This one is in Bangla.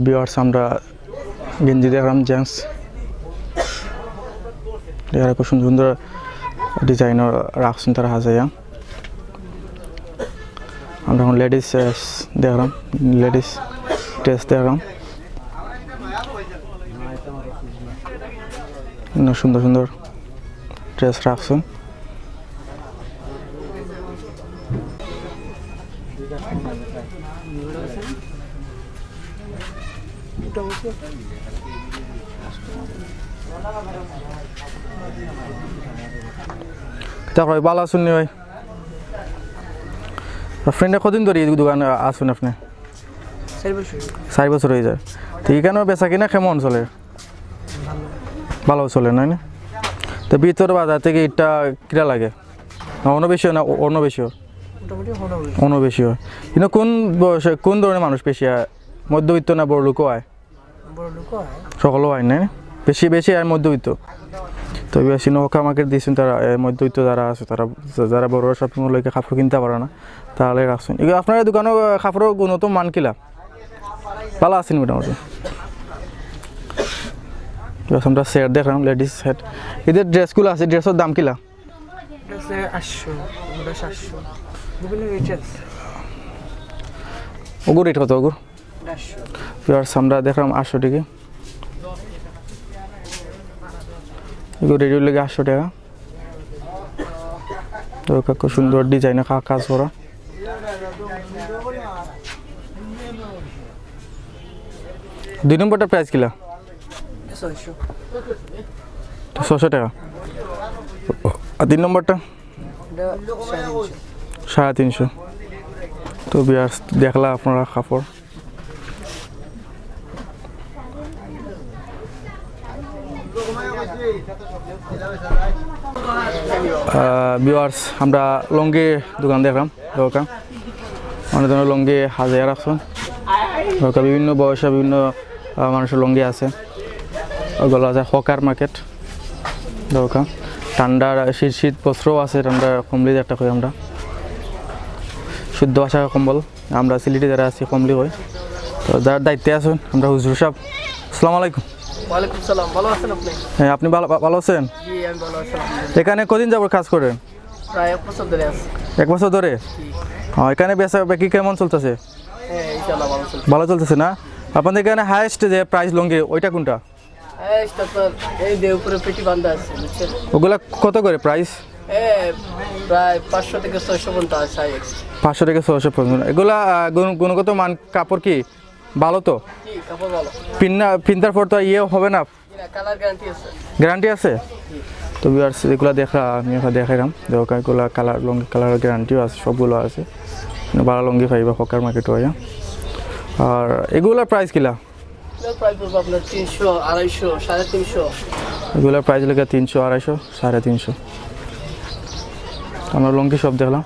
ভিউয়ার্স আমরা গেঞ্জি দেখলাম জেন্টস এরা খুব সুন্দর সুন্দর ডিজাইনার রাখছেন তারা হাজাইয়া। আমরা এখন লেডিস দেখলাম, লেডিস ড্রেস দেখলাম, সুন্দর সুন্দর ড্রেস রাখছেন। তারপরে ভালো আছেন নি ভাই? ফ্রেন্ডে কদিন ধরে এই দোকানে আসুন আপনি? 4 বছর হয়ে যায়। তো এখানে বেচা কিনা কেমন চলে? ভালো চলে নাই না? তো ভিতর বাজার থেকে এটা কিরা লাগে? অন্য বেশি না অন্য বেশি? অন্য বেশি হয়। কিন্তু কোন ধরনের মানুষ বেশি হয়? মধ্যবিত্ত না বড় লোকও হয়? সকলও হয় না? বেশি বেশি আর মধ্যবিত্ত। তো বেশি নৌকা মার্কেট দিয়েছেন তারা মধ্যবিত্ত যারা আছে তারা, যারা বড় শপিং মল থেকে কাপড় কিনতে পারে না তাহলে রাখছেন। এগুলো আপনার দোকানে কাপড়ের গুণগত মান কিলা ভালো আছেন মোটামুটি? আমরা সেট দেখলাম লেডিস সেট। এদের ড্রেসগুলো আছে, ড্রেসের দাম কিলা? 800, 700 বিভিন্ন রেট আছে। ওগুর রেট কত ওগুর? 800। আমরা দেখলাম 800 টাকা। এগুলো রেডি লেগে 800 টাকা। তো খুব সুন্দর ডিজাইনে কাজ করা। দুই নম্বরটা প্রাইস কিলা? 600 টাকা। আর 3 নম্বরটা? 350। তো ভিউয়ার্স দেখলা আপনারা কাপড়। ভিউয়ার্স আমরা লঙ্গি দোকান দেখলাম, দোকান অনেক ধরনের লঙ্গি হাজার রাখছেন। বিভিন্ন বয়সে বিভিন্ন মানুষের লঙ্গি আছে। ওগুলো আছে হকার মার্কেট দোকান। ঠান্ডার শীত বস্ত্রও আছে, ঠান্ডা কমলি একটা কই আমরা শুদ্ধ ভাষা কম্বল। আমরা সিলেটে যারা আছি কমলি কই। তো যার দায়িত্বে আছেন আমরা হুজুর সাহেব। আসসালামু আলাইকুম। ওয়ালাইকুম সালাম। ভালো আছেন আপনি? হ্যাঁ, আপনি ভালো আছেন? জি আমি ভালো আছি। এখানে কদিন যাবত কাজ করেন? প্রায় 1 বছর ধরে আছি। 1 বছর ধরে? হ্যাঁ। এখানে বেচা বিক্রি কেমন চলতেছে? হ্যাঁ ইনশাআল্লাহ ভালো চলছে। ভালো চলতেছে না? আপনাদের এখানে হাইয়েস্ট যে প্রাইস লঙ্গি ওইটা কোনটা? হাইয়েস্ট তো এই যে উপরে পেটি বাঁধা আছে বুঝছেন? ওগুলা কত করে প্রাইস? প্রায় 500 থেকে 600 পর্যন্ত আছে হাইয়েস্ট। 500 থেকে 600 পর্যন্ত। এগুলা গুণগত মান কাপড় কি ভালো তো? কি কাপড় ভালো? পিন্তার পর তো ইয়ে হবে না? কালার গ্যারান্টি আছে। গ্যারান্টি আছে? তো ভিউয়ার্স এগুলো দেখা আমি দেখাইলাম এগুলো কালার লঙ্গি কালার গ্যারান্টিও আছে, সবগুলো আছে। ভালো লঙ্গি পাইবা হকার মার্কেট হয়। আর এগুলোর প্রাইস কিলা? প্রাইস বলবো আপনার 300, 250, 350। এগুলোর প্রাইস লেগে 300, 250, 350। আমরা লঙ্গি সব দেখলাম।